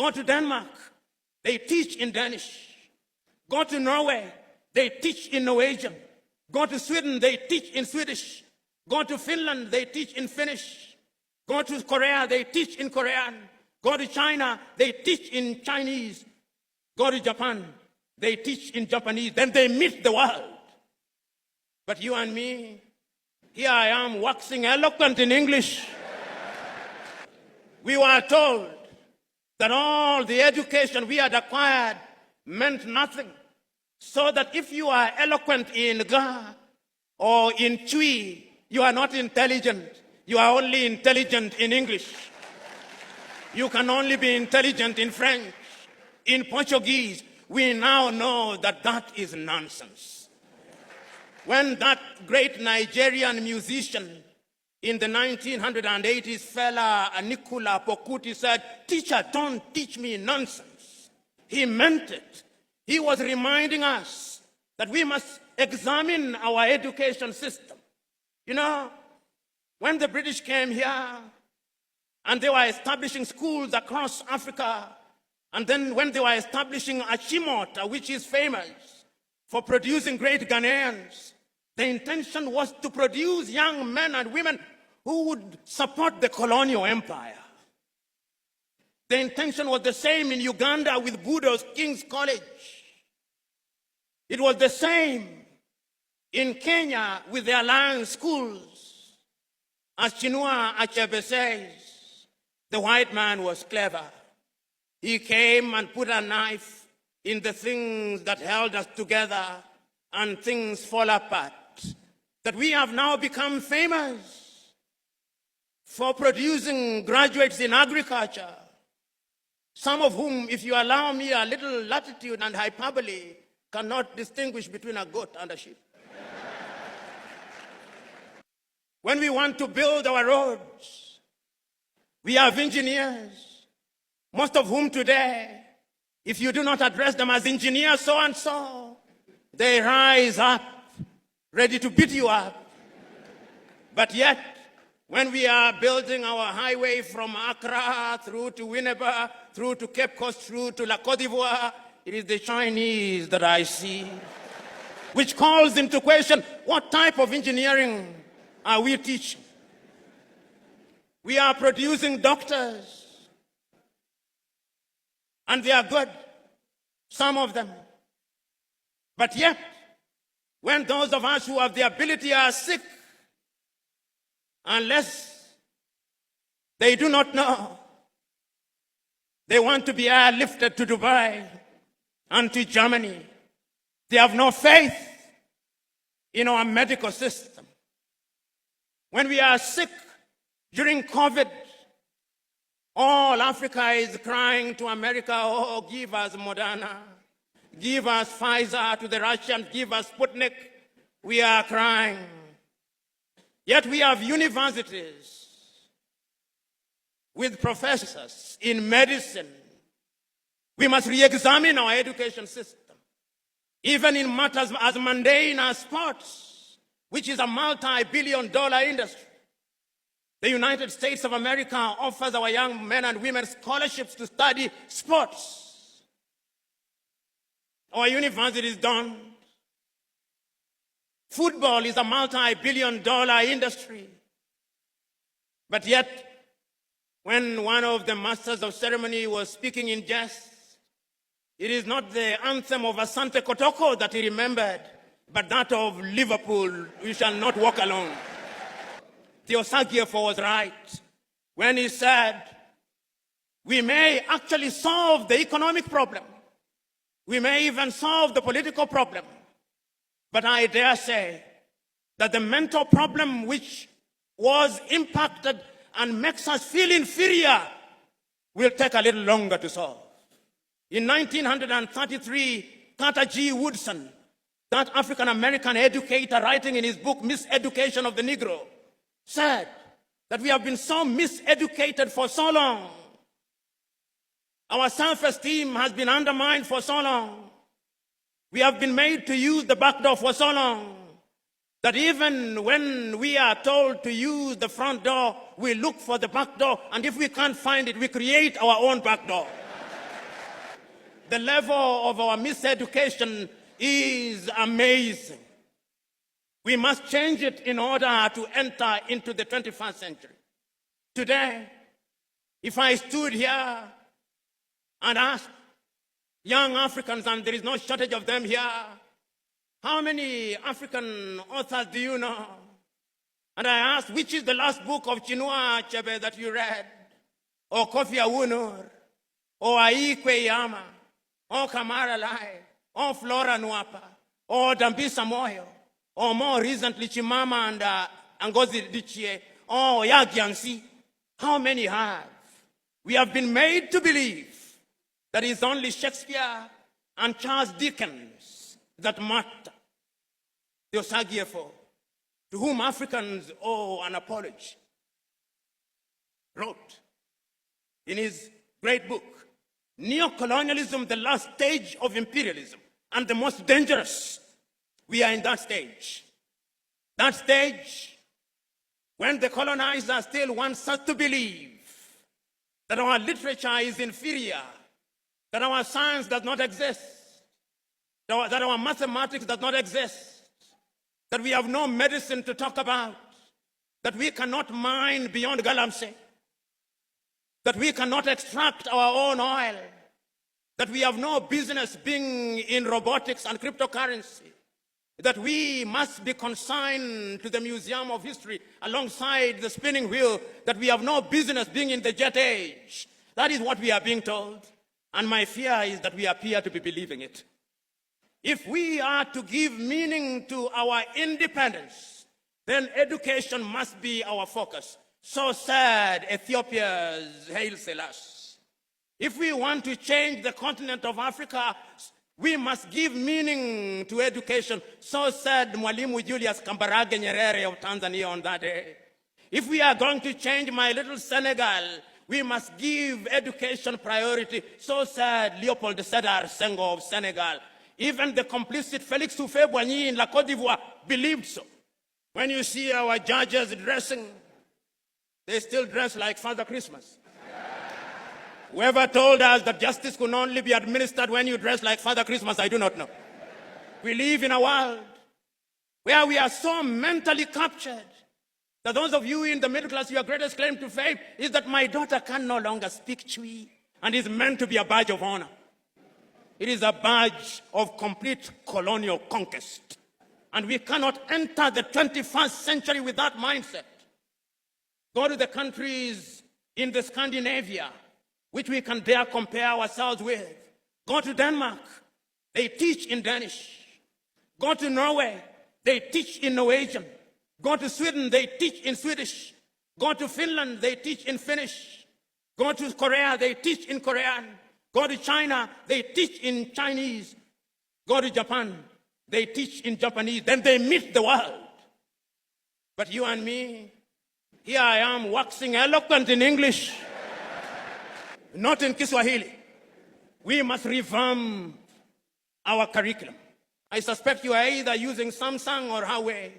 Go to Denmark, they teach in Danish. Go to Norway, they teach in Norwegian. Go to Sweden, they teach in Swedish. Go to Finland, they teach in Finnish. Go to Korea, they teach in Korean. Go to China, they teach in Chinese. Go to Japan, they teach in Japanese. Then they meet the world. But you and me, here I am waxing eloquent in English. We were told that all the education we had acquired meant nothing. So that if you are eloquent in Ga or in Chui, you are not intelligent. You are only intelligent in English. You can only be intelligent in French, in Portuguese. We now know that that is nonsense. When that great Nigerian musician in the 1980s, fella Nicola Pokuti said, "Teacher, don't teach me nonsense." He meant it. He was reminding us that we must examine our education system. You know, when the British came here and they were establishing schools across Africa, and then when they were establishing Achimota, which is famous for producing great Ghanaians, the intention was to produce young men and women who would support the colonial empire. The intention was the same in Uganda with Budo's King's College. It was the same in Kenya with the Alliance schools. As Chinua Achebe says, the white man was clever. He came and put a knife in the things that held us together, and things fall apart. That we have now become famous for producing graduates in agriculture, some of whom, if you allow me a little latitude and hyperbole, cannot distinguish between a goat and a sheep. When we want to build our roads, we have engineers, most of whom today, if you do not address them as engineer so-and-so, they rise up, ready to beat you up. But yet, when we are building our highway from Accra through to Winneba, through to Cape Coast, through to La Côte d'Ivoire, it is the Chinese that I see, which calls into question, what type of engineering are we teaching? We are producing doctors, and they are good, some of them. But yet, when those of us who have the ability are sick, unless they do not know, they want to be airlifted to Dubai and to Germany. They have no faith in our medical system. When we are sick during COVID, all Africa is crying to America, "Oh, give us Moderna, give us Pfizer," to the Russians, "give us Sputnik." We are crying. Yet we have universities with professors in medicine. We must re-examine our education system, even in matters as mundane as sports, which is a multi-billion-dollar industry. The United States of America offers our young men and women scholarships to study sports. Our universities don't. Football is a multi-billion-dollar industry. But yet, when one of the masters of ceremony was speaking in jest, it is not the anthem of Asante Kotoko that he remembered, but that of Liverpool, "We shall not walk alone." Theosagiefo was right when he said, we may actually solve the economic problem. We may even solve the political problem. But I dare say that the mental problem which was impacted and makes us feel inferior will take a little longer to solve. In 1933, Carter G. Woodson, that African-American educator writing in his book, Miseducation of the Negro, said that we have been so miseducated for so long. Our self-esteem has been undermined for so long. We have been made to use the back door for so long that even when we are told to use the front door, we look for the back door, and if we can't find it, we create our own back door. the level of our miseducation is amazing. We must change it in order to enter into the 21st century. Today, if I stood here and asked young Africans, and there is no shortage of them here, how many African authors do you know? And I asked, which is the last book of Chinua Achebe that you read? Or Kofi Awunor? Or Aikwe Yama? Or Kamara Lai? Or Flora Nwapa? Or Dambisa Moyo? Or more recently, Chimama and Ngozi Adichie? Or Yagiansi? How many have? We have been made to believe that it's only Shakespeare and Charles Dickens that matter. The Osagiefo, to whom Africans owe an apology, wrote in his great book, Neocolonialism, the last stage of imperialism, and the most dangerous. We are in that stage. That stage when the colonizer still wants us to believe that our literature is inferior, that our science does not exist, that our mathematics does not exist, that we have no medicine to talk about, that we cannot mine beyond Galamsey, that we cannot extract our own oil, that we have no business being in robotics and cryptocurrency, that we must be consigned to the Museum of History alongside the spinning wheel, that we have no business being in the jet age. That is what we are being told. And my fear is that we appear to be believing it. If we are to give meaning to our independence, then education must be our focus. So said Ethiopia's Haile Selassie. If we want to change the continent of Africa, we must give meaning to education. So said Mwalimu Julius Kambarage Nyerere of Tanzania on that day. If we are going to change my little Senegal, we must give education priority. So said Leopold Sédar Senghor of Senegal. Even the complicit Félix Houphouët-Boigny in La Côte d'Ivoire believed so. When you see our judges dressing, they still dress like Father Christmas. Whoever told us that justice could only be administered when you dress like Father Christmas, I do not know. We live in a world where we are so mentally captured that those of you in the middle class, your greatest claim to fame is that my daughter can no longer speak Chui and is meant to be a badge of honor. It is a badge of complete colonial conquest. And we cannot enter the 21st century with that mindset. Go to the countries in the Scandinavia, which we can dare compare ourselves with. Go to Denmark, they teach in Danish. Go to Norway, they teach in Norwegian. Go to Sweden, they teach in Swedish. Go to Finland, they teach in Finnish. Go to Korea, they teach in Korean. Go to China, they teach in Chinese. Go to Japan, they teach in Japanese. Then they meet the world. But you and me, here I am waxing eloquent in English, not in Kiswahili. We must revamp our curriculum. I suspect you are either using Samsung or Huawei.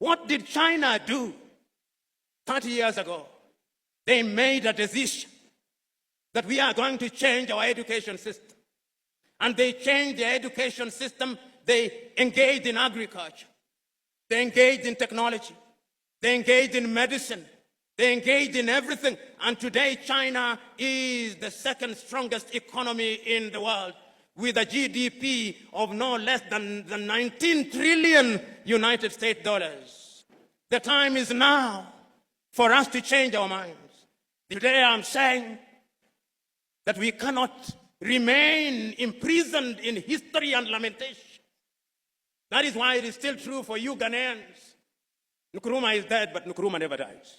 What did China do 30 years ago? They made a decision that we are going to change our education system. And they changed their education system. They engaged in agriculture. They engaged in technology. They engaged in medicine. They engaged in everything. And today, China is the second strongest economy in the world, with a GDP of no less than 19 trillion United States dollars. The time is now for us to change our minds. Today, I'm saying that we cannot remain imprisoned in history and lamentation. That is why it is still true for you Ghanaians. Nkrumah is dead, but Nkrumah never dies.